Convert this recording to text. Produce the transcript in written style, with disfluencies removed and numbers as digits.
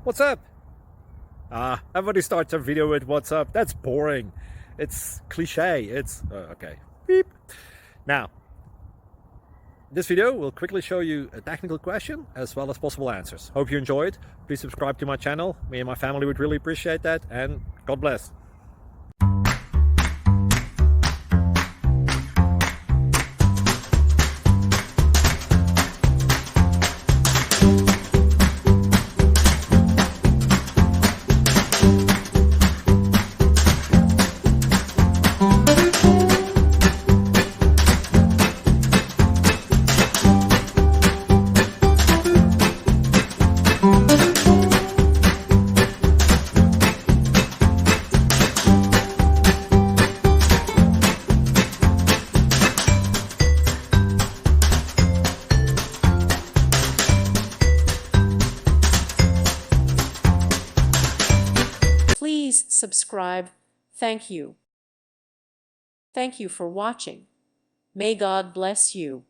What's up? Everybody starts a video with what's up. That's boring. It's cliche. It's okay. Beep. Now, this video will quickly show you a technical question as well as possible answers. Hope you enjoyed. Please subscribe to my channel. Me and my family would really appreciate that, and God bless. Please subscribe. Thank you. Thank you for watching. May God bless you.